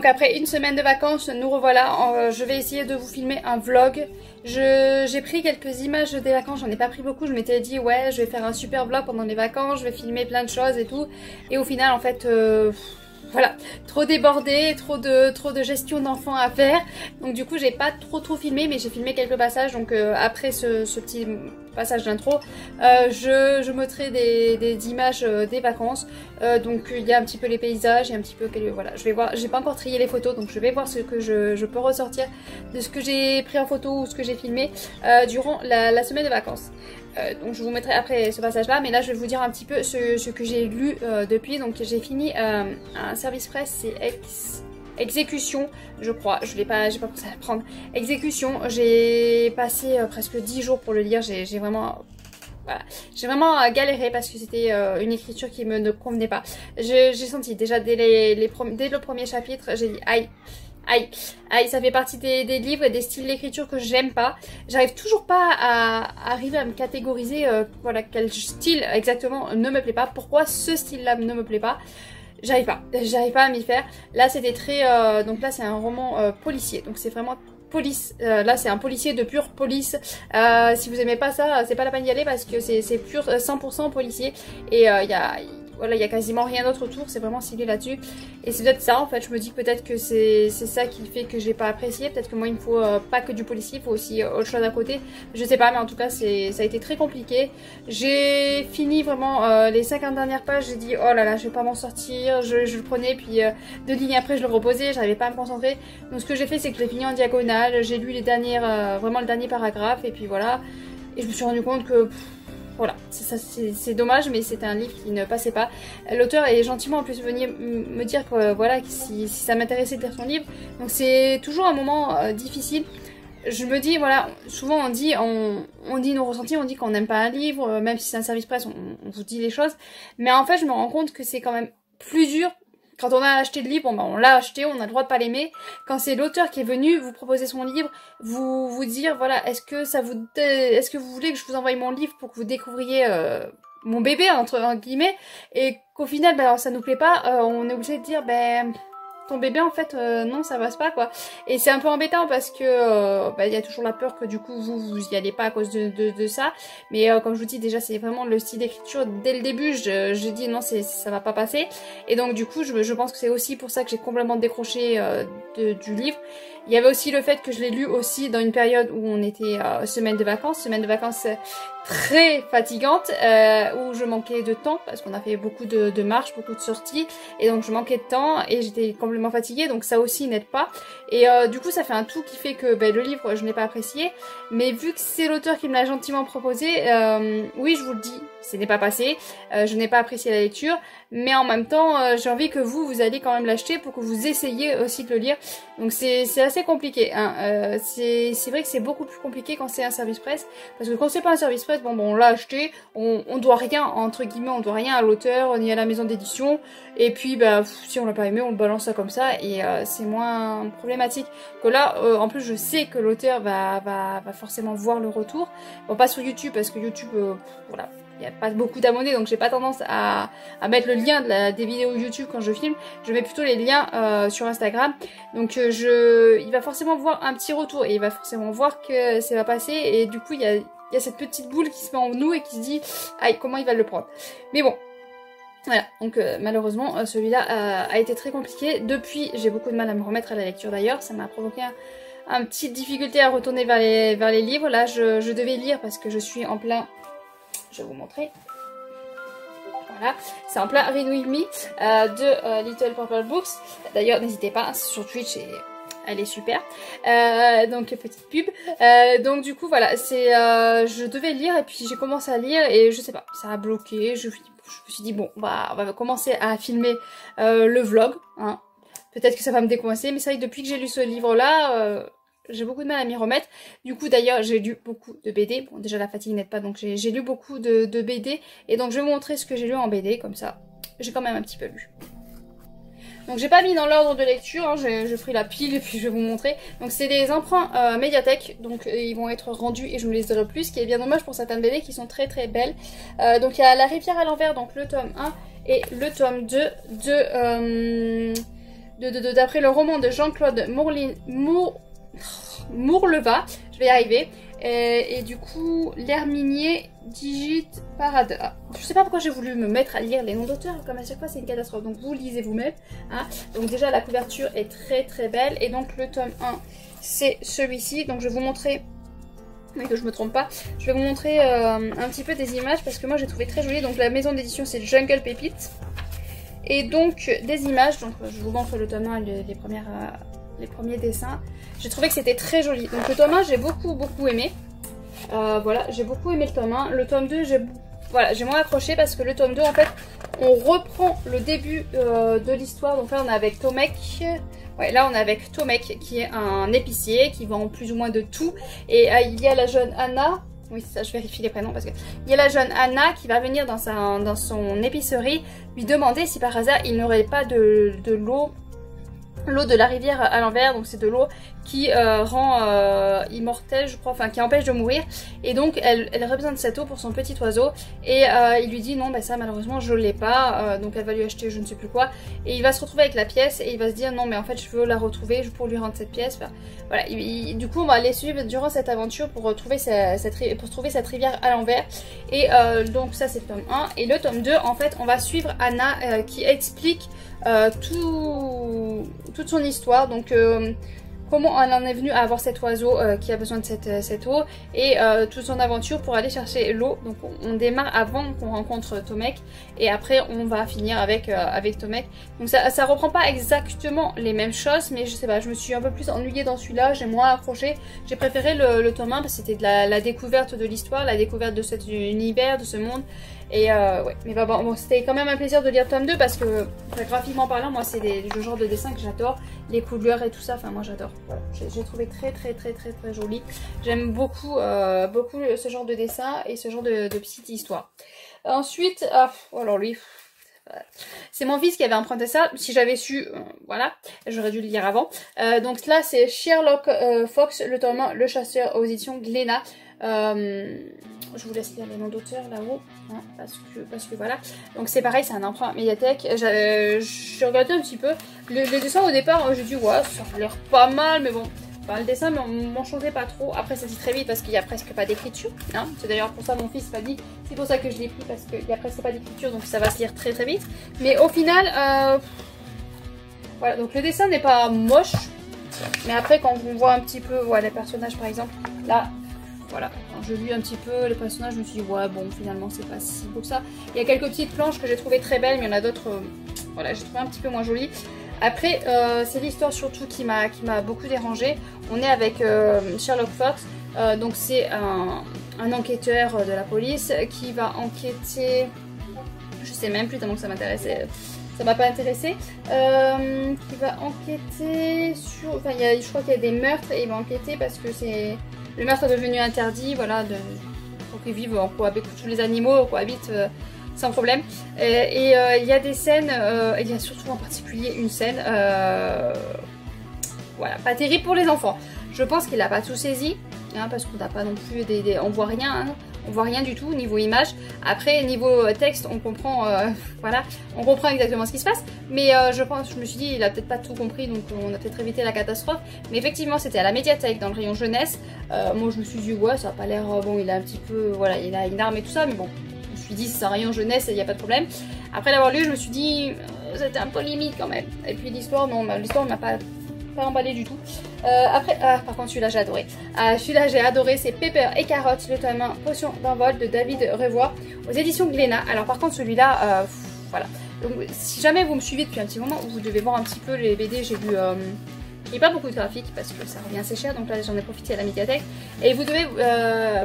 après une semaine de vacances, nous revoilà. Je vais essayer de vous filmer un vlog. J'ai pris quelques images des vacances, j'en ai pas pris beaucoup. Je m'étais dit ouais, je vais faire un super vlog pendant les vacances, je vais filmer plein de choses et tout. Et au final en fait... voilà, trop débordé, trop de gestion d'enfants à faire. Donc du coup j'ai pas trop filmé, mais j'ai filmé quelques passages. Donc après ce petit passage d'intro, je mettrai des images des vacances. Donc il y a un petit peu les paysages, il y a un petit peu voilà, je vais voir, j'ai pas encore trié les photos, donc je vais voir ce que je peux ressortir de ce que j'ai pris en photo ou ce que j'ai filmé durant la semaine de vacances. Donc je vous mettrai après ce passage là, mais là je vais vous dire un petit peu ce que j'ai lu depuis. Donc j'ai fini un service presse, c'est Exécution, je crois, j'ai pas pensé à le prendre. Exécution, j'ai passé presque 10 jours pour le lire, j'ai vraiment... Voilà. J'ai vraiment galéré parce que c'était une écriture qui ne convenait pas. J'ai senti déjà dès le premier chapitre, j'ai dit aïe. Aïe, ça fait partie des livres et des styles d'écriture que j'aime pas. J'arrive toujours pas à arriver à me catégoriser, voilà, quel style exactement ne me plaît pas. Pourquoi ce style-là ne me plaît pas? J'arrive pas à m'y faire. Là, c'était très... donc là, c'est un roman policier. Donc c'est vraiment... police, là c'est un policier de pure police. Si vous aimez pas ça, c'est pas la peine d'y aller parce que c'est pur 100% policier. Et voilà, il y a quasiment rien d'autre autour, c'est vraiment ciblé là-dessus. Et c'est peut-être ça en fait, je me dis peut-être que c'est ça qui fait que j'ai pas apprécié. Peut-être que moi il me faut pas que du policier, il faut aussi autre chose à côté. Je sais pas, mais en tout cas ça a été très compliqué. J'ai fini vraiment les 50 dernières pages, j'ai dit oh là là, je vais pas m'en sortir. Je le prenais, puis 2 lignes après je le reposais, j'arrivais pas à me concentrer. Donc ce que j'ai fait, c'est que je l'ai fini en diagonale, j'ai lu les dernières, vraiment le dernier paragraphe, et puis voilà. Et je me suis rendu compte que... voilà, c'est dommage, mais c'était un livre qui ne passait pas. L'auteur est gentiment en plus venu me dire que voilà, si ça m'intéressait de lire son livre. Donc c'est toujours un moment difficile. Je me dis, voilà, souvent on dit nos ressentis, on dit qu'on n'aime pas un livre, même si c'est un service presse, on vous dit les choses. Mais en fait, je me rends compte que c'est quand même plus dur. Quand on a acheté le livre, bon, ben, on l'a acheté, on a le droit de pas l'aimer. Quand c'est l'auteur qui est venu vous proposer son livre, vous dire, voilà, est-ce que vous voulez que je vous envoie mon livre pour que vous découvriez mon bébé, entre guillemets, et qu'au final, ben, alors, ça nous plaît pas, on est obligé de dire, ben... ton bébé en fait non, ça passe pas quoi. Et c'est un peu embêtant parce que il y a toujours la peur que du coup vous y allez pas à cause de ça. Mais comme je vous dis, déjà c'est vraiment le style d'écriture dès le début, je dis non, ça va pas passer. Et donc du coup je pense que c'est aussi pour ça que j'ai complètement décroché du livre. Il y avait aussi le fait que je l'ai lu aussi dans une période où on était semaine de vacances très fatigante, où je manquais de temps parce qu'on a fait beaucoup de marches, beaucoup de sorties, et donc je manquais de temps et j'étais complètement fatiguée, donc ça aussi n'aide pas. Et du coup ça fait un tout qui fait que le livre je n'ai pas apprécié, mais vu que c'est l'auteur qui me l'a gentiment proposé, oui je vous le dis, ce n'est pas passé, je n'ai pas apprécié la lecture, mais en même temps j'ai envie que vous allez quand même l'acheter pour que vous essayiez aussi de le lire. Donc c'est assez compliqué, hein. C'est vrai que c'est beaucoup plus compliqué quand c'est un service presse, parce que quand c'est pas un service presse, bon on l'a acheté, on doit rien, entre guillemets, on doit rien à l'auteur ni à la maison d'édition, et puis bah si on l'a pas aimé, on le balance ça comme ça, et c'est moins problématique que là. En plus je sais que l'auteur va forcément voir le retour, bon pas sur YouTube parce que YouTube voilà, il n'y a pas beaucoup d'abonnés, donc j'ai pas tendance à mettre le lien des vidéos YouTube quand je filme. Je mets plutôt les liens sur Instagram. Donc il va forcément voir un petit retour et il va forcément voir que ça va passer. Et du coup, il y a cette petite boule qui se met en nous et qui se dit aïe, comment il va le prendre. Mais bon. Voilà, donc malheureusement celui-là a été très compliqué. Depuis, j'ai beaucoup de mal à me remettre à la lecture d'ailleurs. Ça m'a provoqué un petite difficulté à retourner vers les livres. Là, je devais lire parce que je suis en plein... Je vais vous montrer. Voilà, c'est en plein Read With Me de Little Purple Books. D'ailleurs, n'hésitez pas, c'est sur Twitch et elle est super. Donc petite pub. Donc du coup voilà, je devais lire et puis j'ai commencé à lire et je sais pas, ça a bloqué. Je me suis dit bon, on va commencer à filmer le vlog. Hein. Peut-être que ça va me décoincer, mais c'est vrai que depuis que j'ai lu ce livre-là, j'ai beaucoup de mal à m'y remettre. Du coup d'ailleurs j'ai lu beaucoup de BD. Bon déjà la fatigue n'aide pas, donc j'ai lu beaucoup de BD. Et donc je vais vous montrer ce que j'ai lu en BD, comme ça j'ai quand même un petit peu lu. Donc j'ai pas mis dans l'ordre de lecture, hein, j'ai pris la pile et puis je vais vous montrer. Donc c'est des emprunts médiathèque, donc ils vont être rendus et je ne les lirai plus, ce qui est bien dommage pour certaines BD qui sont très très belles. Donc il y a La rivière à l'envers, donc le tome 1 et le tome 2 de d'après le roman de Jean-Claude Mourleva, je vais y arriver. Et du coup, l'Herminier digite Parada. Je sais pas pourquoi j'ai voulu me mettre à lire les noms d'auteurs, comme à chaque fois c'est une catastrophe, donc vous lisez vous-même. Hein. Donc déjà la couverture est très très belle, et donc le tome 1 c'est celui-ci, donc je vais vous montrer, mais que je me trompe pas, je vais vous montrer un petit peu des images, parce que moi j'ai trouvé très joli. Donc la maison d'édition c'est Jungle Pépite, et donc des images, donc je vous montre le tome 1 et les premiers dessins. J'ai trouvé que c'était très joli. Donc le tome 1 j'ai beaucoup aimé. Voilà, j'ai beaucoup aimé le tome 1. Le tome 2 j'ai moins accroché, parce que le tome 2 en fait on reprend le début de l'histoire. Donc là on est avec Tomek. Ouais, là on est avec Tomek qui est un épicier qui vend plus ou moins de tout. Et il y a la jeune Anna. Oui, c'est ça, je vérifie les prénoms parce que il y a la jeune Anna qui va venir dans son épicerie lui demander si par hasard il n'aurait pas de l'eau de la rivière à l'envers. Donc c'est de l'eau qui rend immortel, je crois, enfin qui empêche de mourir. Et donc elle aurait besoin de cette eau pour son petit oiseau. Et il lui dit non, bah ça malheureusement je l'ai pas. Donc elle va lui acheter je ne sais plus quoi. Et il va se retrouver avec la pièce et il va se dire non mais en fait je veux la retrouver pour lui rendre cette pièce. Enfin, voilà, du coup on va les suivre durant cette aventure pour trouver cette rivière à l'envers. Et donc ça c'est le tome 1. Et le tome 2 en fait on va suivre Anna qui explique toute son histoire. Donc comment elle en est venue à avoir cet oiseau qui a besoin de cette eau, et toute son aventure pour aller chercher l'eau. Donc on démarre avant qu'on rencontre Tomek, et après on va finir avec Tomek. Donc ça reprend pas exactement les mêmes choses, mais je sais pas, je me suis un peu plus ennuyée dans celui-là, j'ai moins accroché. J'ai préféré le tome 1 parce que c'était de la découverte de l'histoire, la découverte de cet univers, de ce monde. Et ouais, mais bah, bon, c'était quand même un plaisir de lire le tome 2 parce que graphiquement parlant, moi c'est le genre de dessin que j'adore, les couleurs et tout ça, enfin moi j'adore. Voilà, j'ai trouvé très joli. J'aime beaucoup ce genre de dessin et ce genre de petite histoire. Ensuite, alors lui, c'est mon fils qui avait emprunté ça. Si j'avais su, voilà, j'aurais dû le lire avant. Donc là c'est Sherlock Fox, le tome 1, le chasseur, aux éditions Glénat. Je vous laisse lire les noms d'auteurs là-haut, hein, parce que voilà. Donc c'est pareil, c'est un emprunt médiathèque. J'ai regardé un petit peu le dessin au départ, j'ai dit ouais ça a l'air pas mal, mais bon, enfin, le dessin m'enchantait pas trop. Après ça se dit très vite parce qu'il y a presque pas d'écriture, hein. C'est d'ailleurs pour ça mon fils m'a dit, c'est pour ça que je l'ai pris, parce qu'il y a presque pas d'écriture, donc ça va se lire très vite. Mais au final, voilà, donc le dessin n'est pas moche, mais après quand on voit un petit peu, voilà, les personnages par exemple, là. Voilà, quand je lis un petit peu les personnages, je me suis dit ouais bon finalement c'est pas si beau que ça. Il y a quelques petites planches que j'ai trouvées très belles, mais il y en a d'autres, voilà, j'ai trouvé un petit peu moins jolies. Après c'est l'histoire surtout qui m'a beaucoup dérangée. On est avec Sherlock Fox, donc c'est un enquêteur de la police qui va enquêter, je sais même plus tellement que ça m'intéressait. Ça m'a pas intéressé, qui va enquêter sur, enfin je crois qu'il y a des meurtres et il va enquêter parce que le meurtre est devenu interdit, voilà, pour qu'ils vivent en cohabitent, tous les animaux cohabitent sans problème. Et il y a des scènes, il y a surtout en particulier une scène, voilà, pas terrible pour les enfants. Je pense qu'il n'a pas tout saisi, hein, parce qu'on n'a pas non plus on voit rien, hein. On voit rien du tout niveau image. Après niveau texte on comprend, voilà, on comprend exactement ce qui se passe. Mais je me suis dit il a peut-être pas tout compris, donc on a peut-être évité la catastrophe. Mais effectivement c'était à la médiathèque dans le rayon jeunesse. Moi je me suis dit ouais ça a pas l'air bon, il a un petit peu, voilà, il a une arme et tout ça, mais bon je me suis dit c'est un rayon jeunesse et il n'y a pas de problème. Après l'avoir lu je me suis dit c'était un peu limite quand même. Et puis l'histoire non, l'histoire m'a pas emballé du tout. Après, par contre celui-là j'ai adoré. Celui-là j'ai adoré, c'est Pepper et Carotte, le tome 1, Potion d'envol de David Revoy aux éditions Glénat. Alors par contre celui-là, voilà. Donc si jamais vous me suivez depuis un petit moment, vous devez voir un petit peu les BD. J'ai vu, j'ai pas beaucoup de graphiques parce que ça revient assez cher, donc là j'en ai profité à la médiathèque. Et vous devez,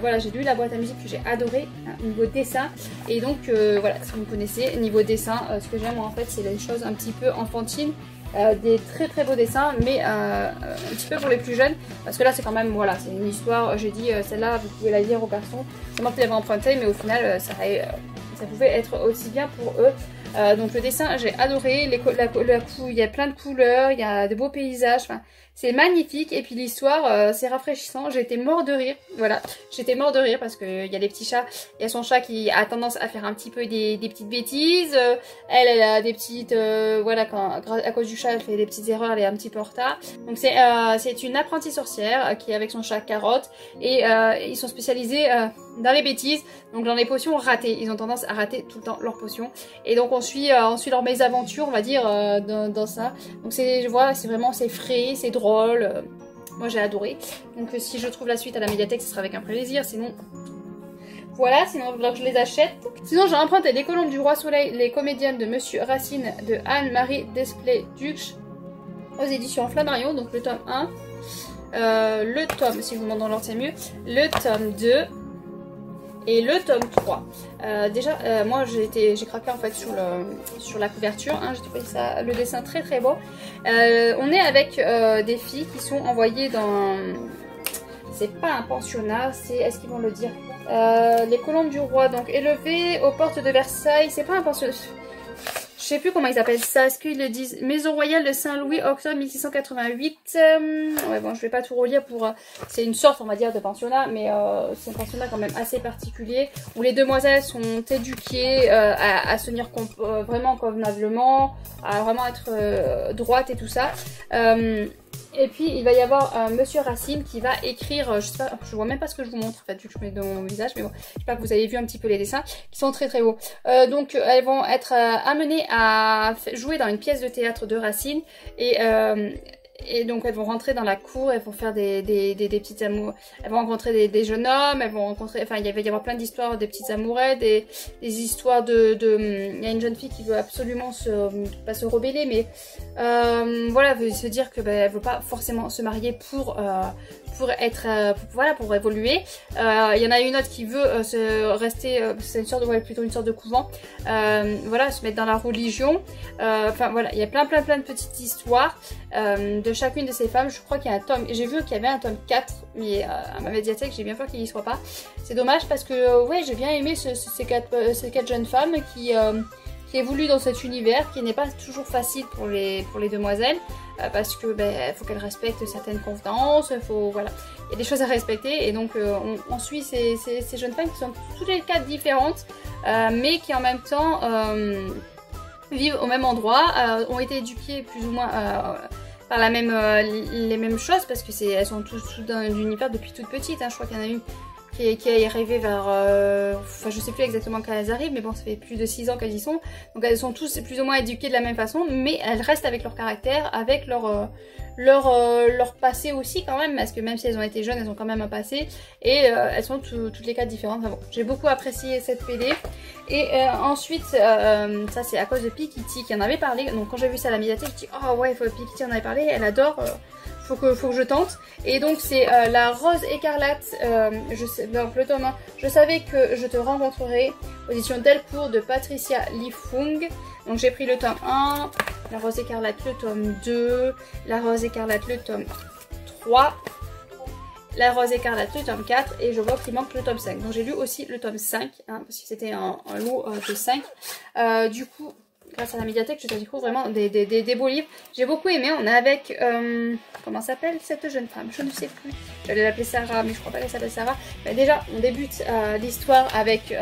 voilà, j'ai lu la boîte à musique que j'ai adoré, hein, niveau dessin. Et donc voilà, si vous connaissez, niveau dessin, ce que j'aime en fait c'est les choses un petit peu enfantines. Des très beaux dessins, mais un petit peu pour les plus jeunes, parce que là c'est quand même, voilà, c'est une histoire, j'ai dit celle-là vous pouvez la lire aux garçons, c'est moi qui l'avais emprunté, mais au final ça pouvait être aussi bien pour eux. Donc le dessin, j'ai adoré. Il y a plein de couleurs, il y a de beaux paysages. Enfin, c'est magnifique. Et puis l'histoire, c'est rafraîchissant. J'étais mort de rire. Voilà, j'étais mort de rire parce qu'il y a les petits chats. Il y a son chat qui a tendance à faire un petit peu des petites bêtises. Elle a des petites... voilà, à cause du chat, elle fait des petites erreurs. Elle est un petit peu en retard. Donc c'est une apprentie sorcière qui est avec son chat Carotte. Et ils sont spécialisés dans les bêtises. Donc dans les potions ratées. Ils ont tendance à rater tout le temps leurs potions. Et donc on suit leur mésaventure, on va dire, dans ça. Donc c'est vraiment, c'est frais, c'est drôle. Moi j'ai adoré. Donc si je trouve la suite à la médiathèque, ce sera avec un plaisir. Sinon, voilà, sinon je les achète. Sinon j'ai emprunté Les Colombes du Roi Soleil, les comédiennes de Monsieur Racine de Anne-Marie Desplet-Duc aux éditions Flammarion. Donc le tome 1. Le tome, si je vous demande dans l'ordre c'est mieux, le tome 2 et le tome 3. Déjà, moi j'ai craqué en fait sur la couverture, hein, j'ai trouvé ça, le dessin très très beau. On est avec des filles qui sont envoyées dans... C'est pas un pensionnat, c'est... Est-ce qu'ils vont le dire Les Colombes du Roi, donc élevées aux portes de Versailles, c'est pas un pensionnat... Je sais plus comment ils appellent ça, est-ce qu'ils le disent? Maison Royale de Saint-Louis, octobre 1688. Ouais, bon, je vais pas tout relire pour... c'est une sorte, on va dire, de pensionnat, mais c'est un pensionnat quand même assez particulier, où les demoiselles sont éduquées à se tenir vraiment convenablement, à vraiment être droite et tout ça. Et puis il va y avoir Monsieur Racine qui va écrire, je sais pas, je vois même pas ce que je vous montre en fait, vu que je mets dans mon visage, mais bon, j'espère que vous avez vu un petit peu les dessins qui sont très très beaux. Donc elles vont être amenées à jouer dans une pièce de théâtre de Racine et donc elles vont rentrer dans la cour, elles vont faire des petites amours, elles vont rencontrer des jeunes hommes, elles vont rencontrer, enfin il va y avoir plein d'histoires, des petites amourettes, des histoires il y a une jeune fille qui veut absolument pas se rebeller, mais voilà, veut se dire que elle veut pas forcément se marier pour évoluer. Il y en a une autre qui veut rester, c'est une sorte de, plutôt une sorte de couvent, voilà, se mettre dans la religion. Enfin voilà, il y a plein de petites histoires de chacune de ces femmes. Je crois qu'il y a un tome, j'ai vu qu'il y avait un tome 4, mais à ma médiathèque, j'ai bien peur qu'il n'y soit pas. C'est dommage parce que ouais, j'ai bien aimé ces quatre jeunes femmes qui évoluent dans cet univers qui n'est pas toujours facile pour les demoiselles. Parce que faut qu'elles respectent certaines convenances, voilà, il y a des choses à respecter et donc on suit ces jeunes femmes qui sont toutes les quatre différentes, mais qui en même temps vivent au même endroit, ont été éduquées plus ou moins par les mêmes choses parce que elles sont toutes dans l'univers depuis toute petite, hein. Je crois qu'il y en a une qui est arrivée vers... enfin, je sais plus exactement quand elles arrivent, mais bon, ça fait plus de 6 ans qu'elles y sont. Donc elles sont tous plus ou moins éduquées de la même façon, mais elles restent avec leur caractère, avec leur passé aussi quand même, parce que même si elles ont été jeunes, elles ont quand même un passé. Et elles sont toutes les quatre différentes. Enfin, bon, j'ai beaucoup apprécié cette BD. Et ensuite, ça c'est à cause de Pikitty qui en avait parlé. Donc quand j'ai vu ça à la médiathèque, je dis « Oh ouais, Pikitty en avait parlé, elle adore... faut que je tente. » Et donc c'est la Rose Écarlate, donc le tome 1, Je savais que je te rencontrerai, édition Delcourt de Patricia Li-Fung. Donc j'ai pris le tome 1, la Rose Écarlate le tome 2, la Rose Écarlate le tome 3, la Rose Écarlate le tome 4 et je vois qu'il manque le tome 5. Donc j'ai lu aussi le tome 5, hein, parce que c'était un lot de 5. Du coup, grâce à la médiathèque, je découvre vraiment des beaux livres. J'ai beaucoup aimé. On est avec... comment s'appelle cette jeune femme? Je ne sais plus. J'allais l'appeler Sarah, mais je crois pas qu'elle s'appelle Sarah. Mais déjà, on débute l'histoire avec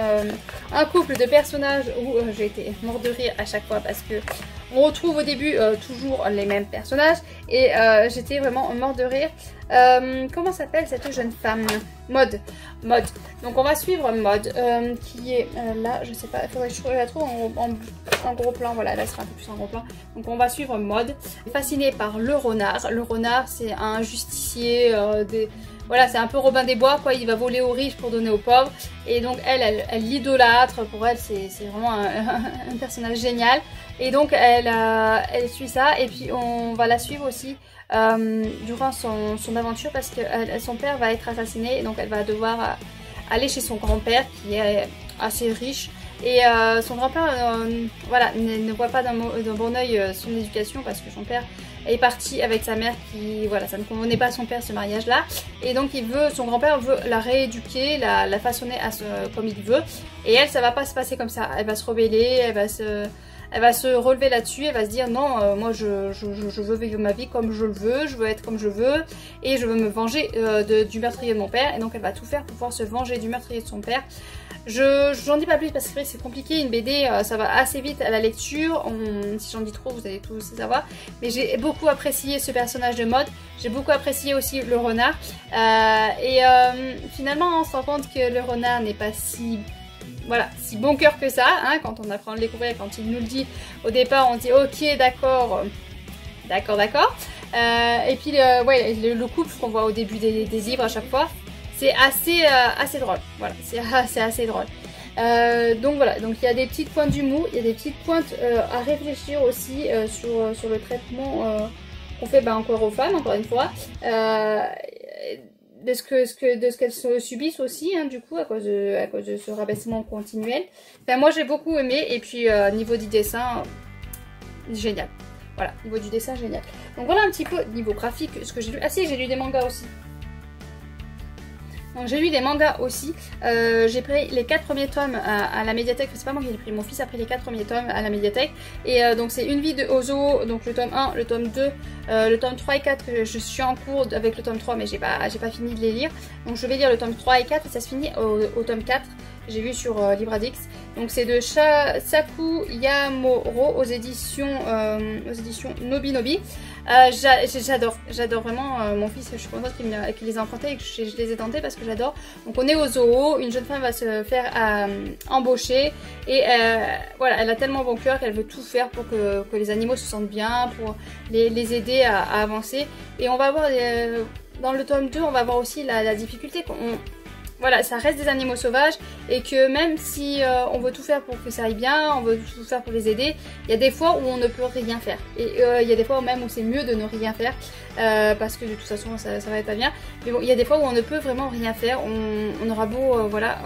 un couple de personnages où j'ai été mort de rire à chaque fois parce que on retrouve au début toujours les mêmes personnages et j'étais vraiment mort de rire. Comment s'appelle cette jeune femme? Maud. Donc on va suivre Maud qui est là, je sais pas, il faudrait que je la trouve en gros plan, voilà, là sera un peu plus en gros plan. Donc on va suivre Maud, fascinée par le renard. Le renard c'est un justicier, voilà, c'est un peu Robin des Bois quoi, il va voler aux riches pour donner aux pauvres. Et donc elle l'idolâtre, pour elle c'est vraiment un personnage génial. Et donc elle suit ça et puis on va la suivre aussi durant son aventure parce que son père va être assassiné et donc elle va devoir aller chez son grand-père qui est assez riche et son grand-père voilà, ne voit pas d'un bon oeil son éducation parce que son père est parti avec sa mère qui, voilà, ça ne convenait pas à son père ce mariage là et donc son grand-père veut la rééduquer, la façonner comme il veut et elle, ça va pas se passer comme ça, elle va se rebeller, elle va se relever là-dessus, elle va se dire non, moi je veux vivre ma vie comme je le veux, je veux être comme je veux et je veux me venger du meurtrier de mon père. Et donc elle va tout faire pour pouvoir se venger du meurtrier de son père. J'en dis pas plus parce que c'est compliqué, une BD ça va assez vite à la lecture, si j'en dis trop vous allez tout savoir, mais j'ai beaucoup apprécié ce personnage de Maud, j'ai beaucoup apprécié aussi le renard, finalement on se rend compte que le renard n'est pas si bon cœur que ça, hein, quand on apprend à le découvrir, quand il nous le dit au départ on dit ok d'accord, et puis le couple qu'on voit au début des livres à chaque fois, c'est assez drôle, voilà, c'est assez drôle. Donc voilà, donc il y a des petites pointes d'humour, il y a des petites pointes à réfléchir aussi sur le traitement qu'on fait encore aux femmes, encore une fois, de ce qu'elles subissent aussi, hein, du coup, à cause de ce rabaissement continuel. Enfin, moi j'ai beaucoup aimé, et puis niveau du dessin, génial. Voilà, niveau du dessin, génial. Donc voilà un petit peu niveau graphique, ce que j'ai lu. Ah si, j'ai lu des mangas aussi. Donc j'ai lu des mangas aussi, j'ai pris les 4 premiers tomes à la médiathèque, c'est pas moi qui l'ai pris, mon fils a pris les 4 premiers tomes à la médiathèque, et donc c'est Une vie de Ozo, donc le tome 1, le tome 2, le tome 3 et 4, que je suis en cours avec le tome 3 mais j'ai pas fini de les lire, donc je vais lire le tome 3 et 4 et ça se finit au tome 4, j'ai vu sur Libradix. Donc c'est de Saku Yamoro aux éditions Nobinobi. J'adore vraiment, mon fils, je suis contente qu'il les a empruntés et que je les ai tentés parce que j'adore. Donc on est au zoo, une jeune femme va se faire embaucher et voilà, elle a tellement bon cœur qu'elle veut tout faire pour que les animaux se sentent bien, pour les aider à avancer. Et on va voir, dans le tome 2, on va voir aussi la difficulté voilà, ça reste des animaux sauvages et que même si on veut tout faire pour que ça aille bien, on veut tout faire pour les aider, il y a des fois où on ne peut rien faire. Et il y a des fois même où c'est mieux de ne rien faire parce que de toute façon ça va être pas bien. Mais bon, il y a des fois où on ne peut vraiment rien faire. On aura beau, voilà,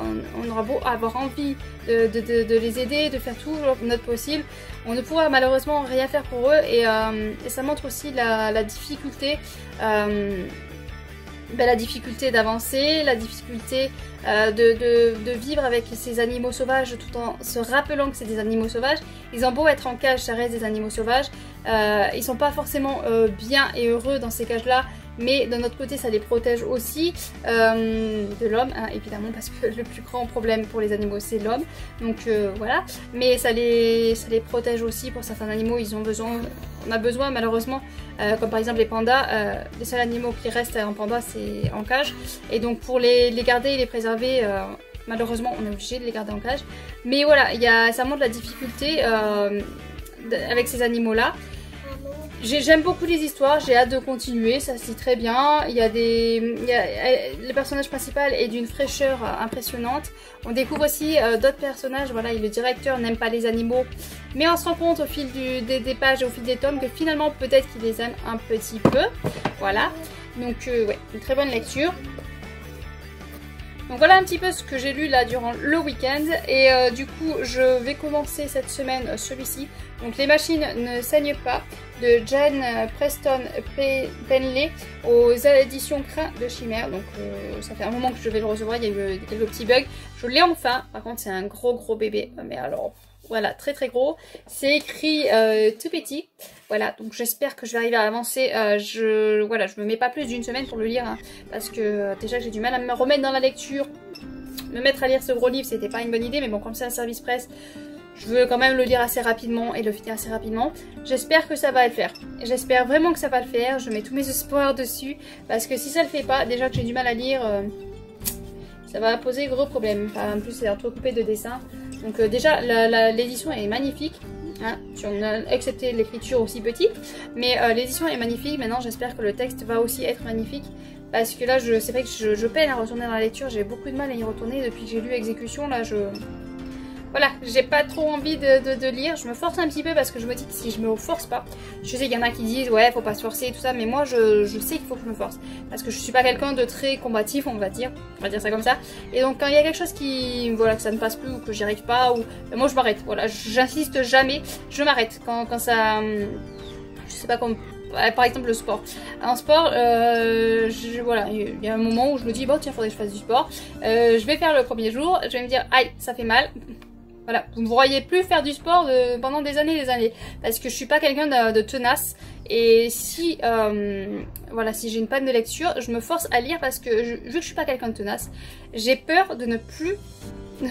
on aura beau avoir envie de les aider, de faire tout notre possible. On ne pourra malheureusement rien faire pour eux et ça montre aussi la difficulté. La difficulté d'avancer, la difficulté de vivre avec ces animaux sauvages tout en se rappelant que c'est des animaux sauvages. Ils ont beau être en cage, ça reste des animaux sauvages. Ils sont pas forcément bien et heureux dans ces cages-là, mais d'un autre côté ça les protège aussi de l'homme, hein, évidemment, parce que le plus grand problème pour les animaux c'est l'homme. Donc voilà, mais ça les protège aussi. Pour certains animaux, on a besoin malheureusement, comme par exemple les pandas, les seuls animaux qui restent en panda c'est en cage, et donc pour les garder et les préserver, malheureusement on est obligé de les garder en cage. Mais voilà, ça montre la difficulté avec ces animaux là. J'aime beaucoup les histoires, j'ai hâte de continuer, ça se lit très bien. Le personnage principal est d'une fraîcheur impressionnante. On découvre aussi d'autres personnages, voilà, et le directeur n'aime pas les animaux, mais on se rend compte au fil des pages et au fil des tomes que finalement peut-être qu'il les aime un petit peu. Voilà, donc ouais, une très bonne lecture. Donc voilà un petit peu ce que j'ai lu là durant le week-end, et du coup je vais commencer cette semaine celui-ci. Donc Les machines ne saignent pas de Jane Preston Penley aux éditions Crin de Chimère. Donc ça fait un moment que je vais le recevoir, il y a eu quelques petits bugs. Je l'ai enfin, par contre c'est un gros bébé, mais alors voilà, très gros. C'est écrit tout petit. Voilà, donc j'espère que je vais arriver à avancer. Je me mets pas plus d'une semaine pour le lire, hein, parce que déjà que j'ai du mal à me remettre dans la lecture. Me mettre à lire ce gros livre, c'était pas une bonne idée, mais bon, comme c'est un service presse, je veux quand même le lire assez rapidement et le finir assez rapidement. J'espère que ça va le faire. J'espère vraiment que ça va le faire. Je mets tous mes espoirs dessus, parce que si ça le fait pas, déjà que j'ai du mal à lire, ça va poser gros problème. Enfin, en plus c'est entrecoupé de dessins. Donc déjà l'édition est magnifique, hein, si on a accepté l'écriture aussi petite, mais l'édition est magnifique. Maintenant j'espère que le texte va aussi être magnifique, parce que là c'est vrai que je peine à retourner dans la lecture, j'ai beaucoup de mal à y retourner depuis que j'ai lu Exécution. Là voilà, j'ai pas trop envie de lire. Je me force un petit peu parce que je me dis que si je me force pas, je sais qu'il y en a qui disent ouais faut pas se forcer et tout ça, mais moi je sais qu'il faut que je me force, parce que je suis pas quelqu'un de très combatif, on va dire ça comme ça. Et donc quand il y a quelque chose que ça ne passe plus ou que j'y arrive pas, ou moi je m'arrête. Voilà, j'insiste jamais, je m'arrête quand ça, je sais pas, comme par exemple le sport. En sport, voilà, il y a un moment où je me dis bon tiens faudrait que je fasse du sport. Je vais faire le premier jour, je vais me dire aïe ça fait mal. Voilà, vous ne me voyez plus faire du sport pendant des années, parce que je suis pas quelqu'un de tenace. Et si, voilà, si j'ai une panne de lecture, je me force à lire parce que vu que je suis pas quelqu'un de tenace, j'ai peur de ne plus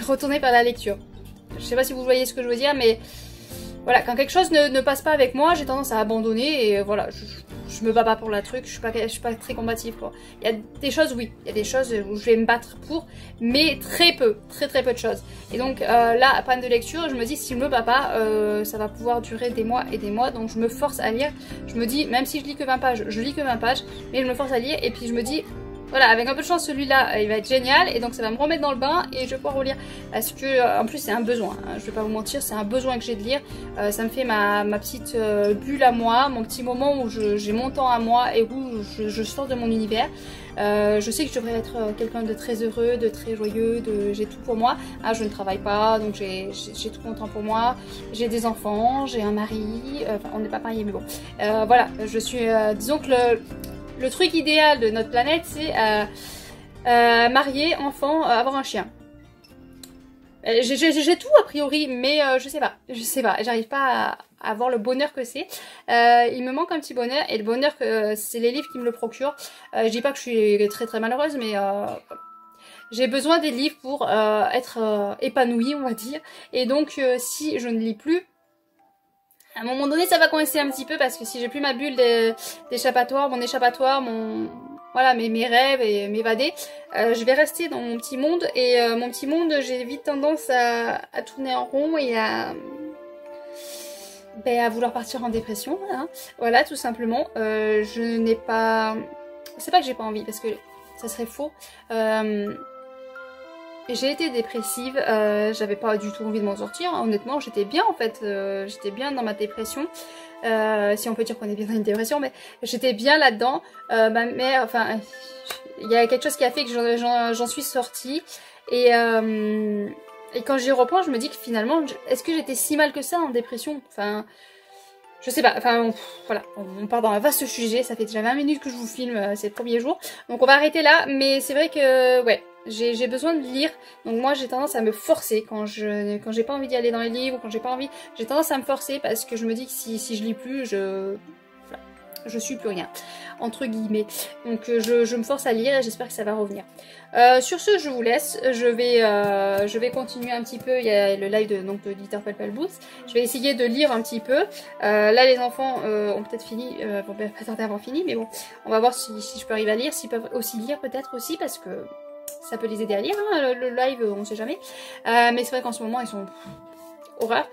retourner vers la lecture. Je sais pas si vous voyez ce que je veux dire, mais voilà, quand quelque chose ne passe pas avec moi, j'ai tendance à abandonner et voilà, je me bats pas pour la truc, je suis pas très combative quoi. Il y a des choses, oui, il y a des choses où je vais me battre pour, mais très peu de choses. Et donc là, à panne de lecture, je me dis si je me bats pas, ça va pouvoir durer des mois et des mois, donc je me force à lire. Je me dis, même si je lis que 20 pages, je lis que 20 pages, mais je me force à lire et puis je me dis, voilà, avec un peu de chance, celui-là, il va être génial et donc ça va me remettre dans le bain et je vais pouvoir relire. Parce que, en plus, c'est un besoin, hein, je vais pas vous mentir, c'est un besoin que j'ai de lire. Ça me fait ma petite bulle à moi, mon petit moment où j'ai mon temps à moi et où je sors de mon univers. Je sais que je devrais être quelqu'un de très heureux, de très joyeux, j'ai tout pour moi. Ah, je ne travaille pas, donc j'ai tout mon temps pour moi. J'ai des enfants, j'ai un mari, enfin on n'est pas mariés mais bon. Voilà, je suis, disons que le truc idéal de notre planète, c'est marier, enfant, avoir un chien. J'ai tout a priori, mais je sais pas, j'arrive pas à avoir le bonheur que c'est. Il me manque un petit bonheur, et le bonheur que c'est les livres qui me le procurent. Je dis pas que je suis très malheureuse, mais j'ai besoin des livres pour être épanouie, on va dire. Et donc si je ne lis plus, à un moment donné, ça va coincer un petit peu parce que si j'ai plus ma bulle d'échappatoire, voilà, mes rêves et m'évader, je vais rester dans mon petit monde et mon petit monde, j'ai vite tendance à tourner en rond et à vouloir partir en dépression, hein. Voilà, tout simplement. Je n'ai pas... C'est pas que j'ai pas envie parce que ça serait faux. J'ai été dépressive, j'avais pas du tout envie de m'en sortir, honnêtement j'étais bien en fait, j'étais bien dans ma dépression, si on peut dire qu'on est bien dans une dépression, mais j'étais bien là-dedans, mais enfin, il y a quelque chose qui a fait que j'en suis sortie, et quand j'y repense, je me dis que finalement, est-ce que j'étais si mal que ça en dépression? Enfin, je sais pas, enfin voilà, on part dans un vaste sujet, ça fait déjà 20 minutes que je vous filme, c'est le premier jour, donc on va arrêter là, mais c'est vrai que, ouais, j'ai besoin de lire, donc moi j'ai tendance à me forcer quand j'ai pas envie d'y aller dans les livres, ou quand j'ai pas envie, j'ai tendance à me forcer parce que je me dis que si je lis plus, je suis plus rien, entre guillemets. Donc je me force à lire et j'espère que ça va revenir. Sur ce, je vous laisse, je vais continuer un petit peu, il y a le live de Little Purple Boots, je vais essayer de lire un petit peu. Là les enfants ont peut-être fini, vont pas tarder avant fini, mais bon, on va voir si je peux arriver à lire, s'ils peuvent aussi lire peut-être aussi, parce que ça peut les aider à lire, hein, le live, on sait jamais. Mais c'est vrai qu'en ce moment, ils sont horreur.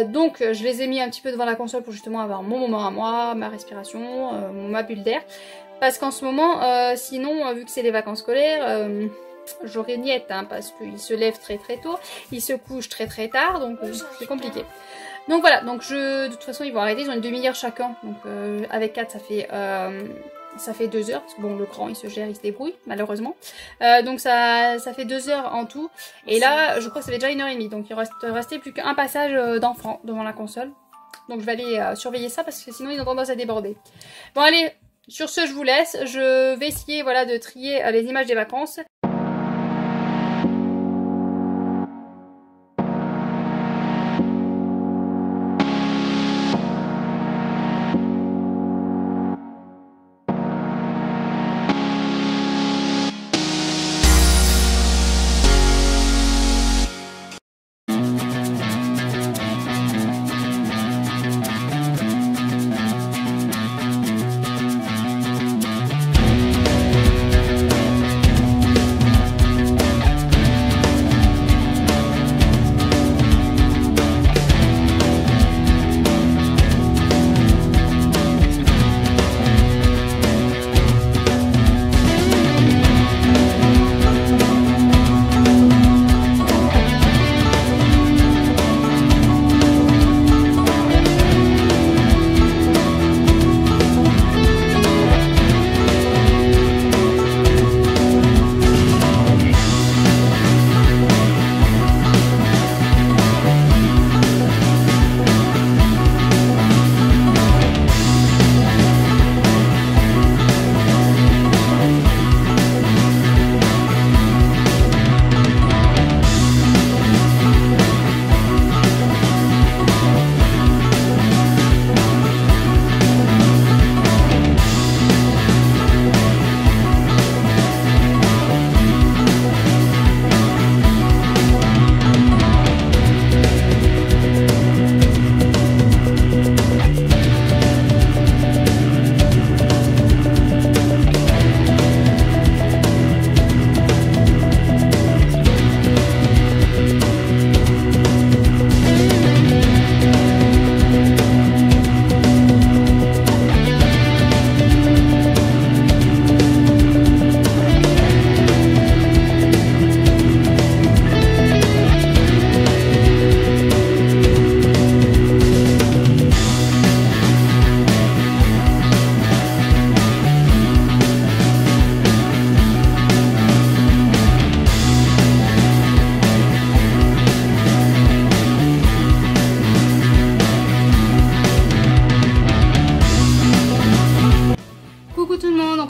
Donc, je les ai mis un petit peu devant la console pour justement avoir mon moment à moi, ma respiration, ma bulle d'air. Parce qu'en ce moment, sinon, vu que c'est les vacances scolaires, j'aurais niette, hein, parce qu'ils se lèvent très tôt, ils se couchent très tard, donc c'est compliqué. Donc voilà, donc de toute façon, ils vont arrêter, ils ont une demi-heure chacun. Donc avec 4, ça fait 2 heures, parce que bon, le grand il se gère, il se débrouille, malheureusement. Donc ça fait 2 heures en tout. Et là, je crois que ça fait déjà 1h30, donc il restait plus qu'un passage d'enfants devant la console. Donc je vais aller surveiller ça, parce que sinon ils ont tendance à déborder. Bon allez, sur ce je vous laisse, je vais essayer voilà, de trier les images des vacances.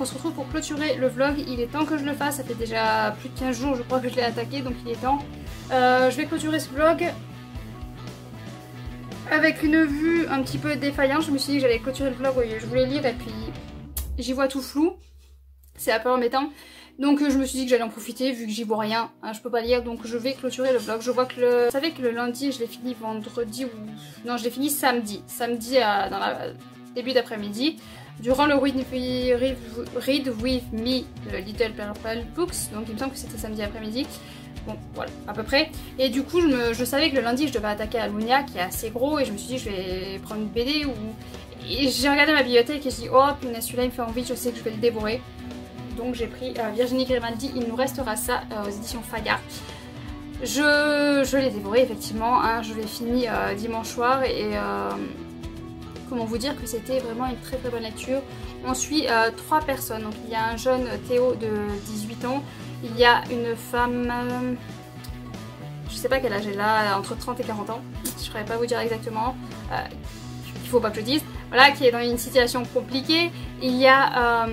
on se retrouve pour clôturer le vlog. Il est temps que je le fasse, ça fait déjà plus de 15 jours je crois que je l'ai attaqué, donc il est temps. Je vais clôturer ce vlog avec une vue un petit peu défaillante. Je me suis dit que j'allais clôturer le vlog, je voulais lire et puis j'y vois tout flou. C'est un peu embêtant. Donc je me suis dit que j'allais en profiter vu que j'y vois rien, hein, je peux pas lire, donc je vais clôturer le vlog. Je vois que vous savez que le lundi je l'ai fini vendredi ou... Non, je l'ai fini samedi. Samedi dans la début d'après-midi. Durant le Read With Me, le Little Purple Books, donc il me semble que c'était samedi après-midi. Bon, voilà, à peu près. Et du coup, je savais que le lundi, je devais attaquer Almunia, qui est assez gros, et je me suis dit, je vais prendre une BD ou... Et j'ai regardé ma bibliothèque et je dis, oh, punaise, celui-là, il me fait envie, je sais que je vais le dévorer. Donc j'ai pris Virginie Grimaldi, il nous restera ça aux éditions Fayard. Je l'ai dévoré, effectivement, hein, je l'ai fini dimanche soir, et comment vous dire que c'était vraiment une très très bonne lecture. On suit 3 personnes, donc il y a un jeune Théo de 18 ans, il y a une femme, je sais pas quel âge elle a, entre 30 et 40 ans, je ne saurais pas vous dire exactement, il faut pas que je dise, voilà, qui est dans une situation compliquée. Il y a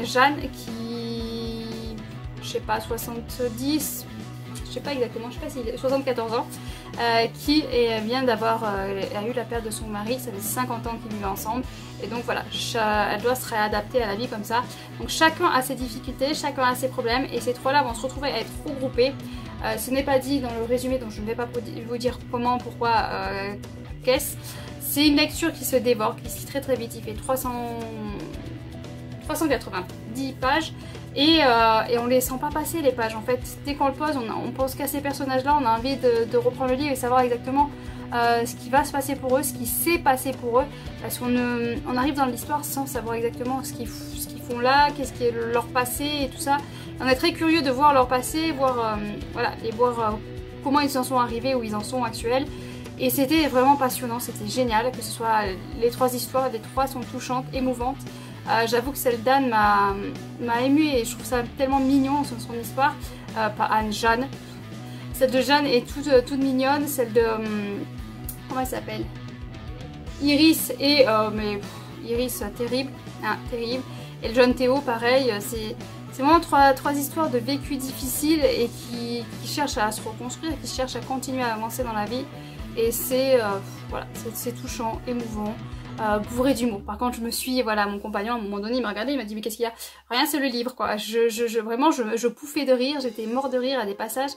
Jeanne qui, je sais pas, 70, je sais pas exactement, je sais pas si 74 ans, qui vient d'avoir, a eu la perte de son mari, ça fait 50 ans qu'ils vivent ensemble, et donc voilà, elle doit se réadapter à la vie comme ça. Donc chacun a ses difficultés, chacun a ses problèmes, et ces 3-là vont se retrouver à être regroupés. Ce n'est pas dit dans le résumé, donc je ne vais pas vous dire comment, pourquoi, qu'est-ce. C'est une lecture qui se dévore, qui se lit très très vite, il fait 390 pages. Et on les sent pas passer les pages en fait. Dès qu'on le pose, on pense qu'à ces personnages-là, on a envie de reprendre le livre et savoir exactement ce qui va se passer pour eux, ce qui s'est passé pour eux. Parce qu'on arrive dans l'histoire sans savoir exactement ce qu'ils font là, qu'est-ce qui est leur passé et tout ça. On est très curieux de voir leur passé, voir, voilà, et voir comment ils en sont arrivés, où ils en sont actuels. Et c'était vraiment passionnant, c'était génial, que ce soit les 3 histoires, les 3 sont touchantes, émouvantes. J'avoue que celle d'Anne m'a émue et je trouve ça tellement mignon son histoire. Pas Anne, Jeanne. Celle de Jeanne est toute mignonne, celle de... comment elle s'appelle? Iris et... mais Iris, terrible, hein, terrible. Et le jeune Théo, pareil, c'est vraiment 3 histoires de vécu difficiles et qui cherchent à se reconstruire, qui cherchent à continuer à avancer dans la vie. Et c'est voilà, c'est touchant, émouvant, bourré d'humour. Par contre, je me suis, voilà, mon compagnon à un moment donné, il m'a regardé, il m'a dit mais qu'est-ce qu'il y a? Rien, c'est le livre quoi. Vraiment, je pouffais de rire, j'étais mort de rire à des passages.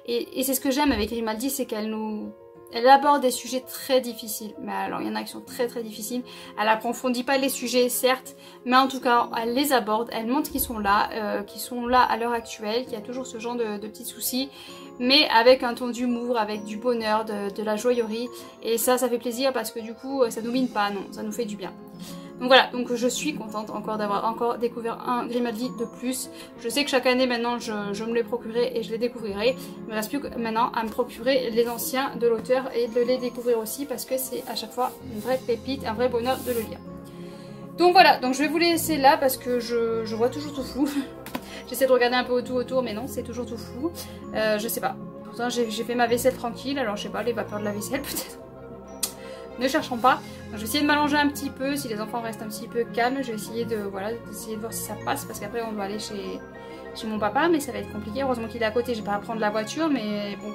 Et c'est ce que j'aime avec Grimaldi, c'est elle aborde des sujets très difficiles. Mais alors, il y en a qui sont très très difficiles. Elle approfondit pas les sujets, certes, mais en tout cas, elle les aborde. Elle montre qu'ils sont là à l'heure actuelle, qu'il y a toujours ce genre de petits soucis, mais avec un ton d'humour, avec du bonheur, de la joyerie. Et ça fait plaisir parce que du coup, ça nous mine pas, non, ça nous fait du bien. Donc voilà, donc je suis contente d'avoir découvert un Grimaldi de plus. Je sais que chaque année maintenant je me les procurerai et je les découvrirai. Il me reste plus que maintenant à me procurer les anciens de l'auteur et de les découvrir aussi parce que c'est à chaque fois une vraie pépite, un vrai bonheur de le lire. Donc voilà, donc je vais vous laisser là parce que je vois toujours tout flou. J'essaie de regarder un peu tout autour mais non, c'est toujours tout flou. Je sais pas. Pourtant j'ai fait ma vaisselle tranquille, alors je sais pas, les vapeurs de la vaisselle peut-être. Ne cherchons pas. Donc, je vais essayer de m'allonger un petit peu, si les enfants restent un petit peu calmes, je vais essayer de voir si ça passe, parce qu'après on doit aller chez mon papa, mais ça va être compliqué. Heureusement qu'il est à côté, j'ai pas à prendre la voiture, mais bon,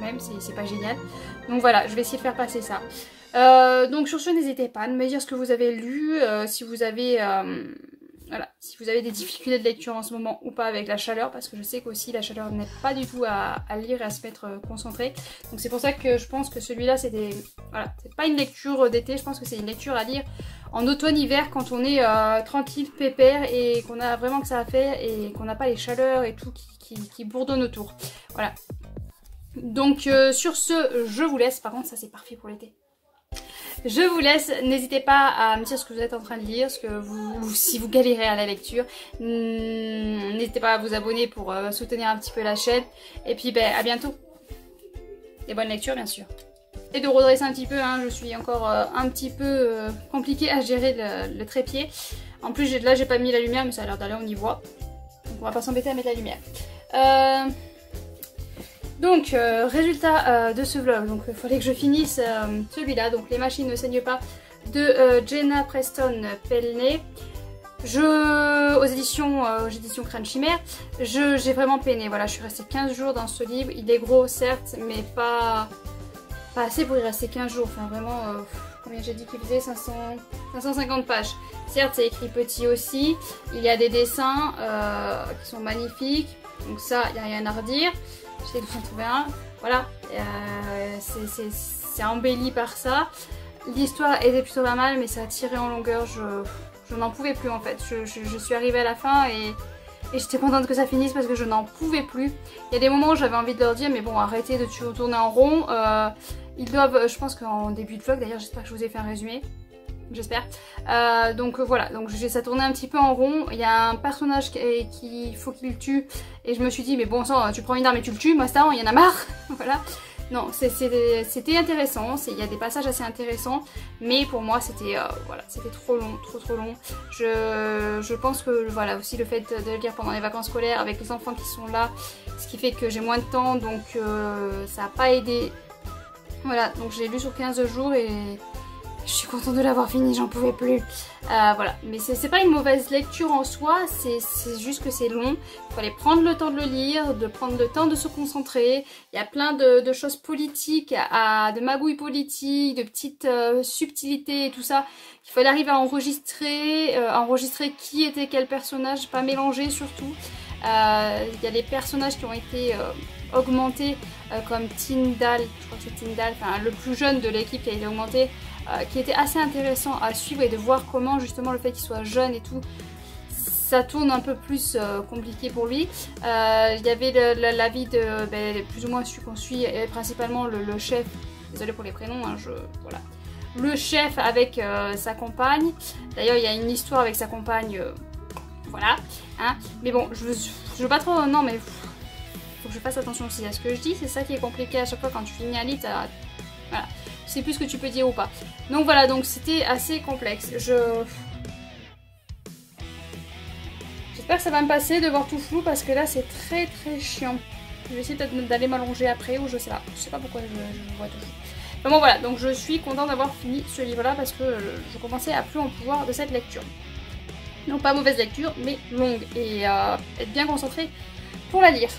même c'est pas génial. Donc voilà, je vais essayer de faire passer ça. Donc sur ce, n'hésitez pas à me dire ce que vous avez lu, si vous avez... voilà, si vous avez des difficultés de lecture en ce moment ou pas avec la chaleur, parce que je sais qu'aussi la chaleur n'aide pas du tout à lire et à se mettre concentré. Donc c'est pour ça que je pense que celui-là c'était... Voilà, c'est pas une lecture d'été, je pense que c'est une lecture à lire en automne-hiver quand on est tranquille, pépère et qu'on a vraiment que ça à faire et qu'on n'a pas les chaleurs et tout qui bourdonnent autour. Voilà. Donc sur ce, je vous laisse. Par contre ça c'est parfait pour l'été. Je vous laisse, n'hésitez pas à me dire ce que vous êtes en train de lire, si vous galérez à la lecture. N'hésitez pas à vous abonner pour soutenir un petit peu la chaîne. Et puis ben, à bientôt. Et bonne lecture bien sûr. Et de redresser un petit peu, hein, je suis encore un petit peu compliquée à gérer le trépied. En plus là j'ai pas mis la lumière mais ça a l'air d'aller, on y voit. Donc on va pas s'embêter à mettre la lumière. Donc, résultat de ce vlog, donc il fallait que je finisse celui-là, donc Les machines ne saignent pas, de Jenna Preston Pelney. aux éditions Crâne Chimère, j'ai vraiment peiné. Voilà, je suis restée 15 jours dans ce livre. Il est gros certes, mais pas assez pour y rester 15 jours. Enfin vraiment, combien j'ai dit qu'il faisait 550 pages. Certes, c'est écrit petit aussi. Il y a des dessins qui sont magnifiques. Donc ça, il n'y a rien à redire. J'essaie de vous en trouver un. Voilà, c'est embelli par ça. L'histoire était plutôt pas mal, mais ça a tiré en longueur. Je n'en pouvais plus en fait. Je suis arrivée à la fin et j'étais contente que ça finisse parce que je n'en pouvais plus. Il y a des moments où j'avais envie de leur dire mais bon arrêtez de tourner en rond. Ils doivent, je pense qu'en début de vlog, d'ailleurs j'espère que je vous ai fait un résumé. J'espère. Donc voilà, donc ça tournait un petit peu en rond. Il y a un personnage qu'il faut qu'il tue. Et je me suis dit mais bon sang, tu prends une arme et tu le tues, moi ça, il y en a marre. Voilà. Non, c'était intéressant, il y a des passages assez intéressants, mais pour moi c'était voilà, c'était trop long, trop long. Je pense que voilà, aussi le fait de le lire pendant les vacances scolaires avec les enfants qui sont là, ce qui fait que j'ai moins de temps, donc ça n'a pas aidé. Voilà, donc j'ai lu sur 15 jours et je suis contente de l'avoir fini, j'en pouvais plus. Voilà, mais c'est pas une mauvaise lecture en soi, c'est juste que c'est long. Il fallait prendre le temps de le lire, de prendre le temps de se concentrer. Il y a plein de choses politiques, de magouilles politiques, de petites subtilités et tout ça. Il fallait arriver à enregistrer qui était quel personnage, pas mélanger surtout. Il y a des personnages qui ont été augmentés comme Tyndall, je crois que c'est Tyndall, enfin le plus jeune de l'équipe qui a été augmenté. Qui était assez intéressant à suivre et de voir comment justement le fait qu'il soit jeune et tout, ça tourne un peu plus compliqué pour lui. Il y avait la vie de plus ou moins celui qu'on suit, et principalement le chef, désolé pour les prénoms, hein, voilà. Le chef avec sa compagne, d'ailleurs il y a une histoire avec sa compagne, voilà, hein. Mais bon, je veux pas trop, non mais faut que je fasse attention aussi à ce que je dis, c'est ça qui est compliqué à chaque fois quand tu finis un livre, voilà. Tu sais plus ce que tu peux dire ou pas. Donc voilà, donc c'était assez complexe. J'espère que ça va me passer de voir tout flou parce que là c'est très chiant. Je vais essayer peut-être d'aller m'allonger après ou je sais pas. Je sais pas pourquoi je vois tout flou. Mais bon voilà, donc je suis contente d'avoir fini ce livre là parce que je commençais à plus en pouvoir de cette lecture. Donc pas mauvaise lecture mais longue et être bien concentrée pour la lire.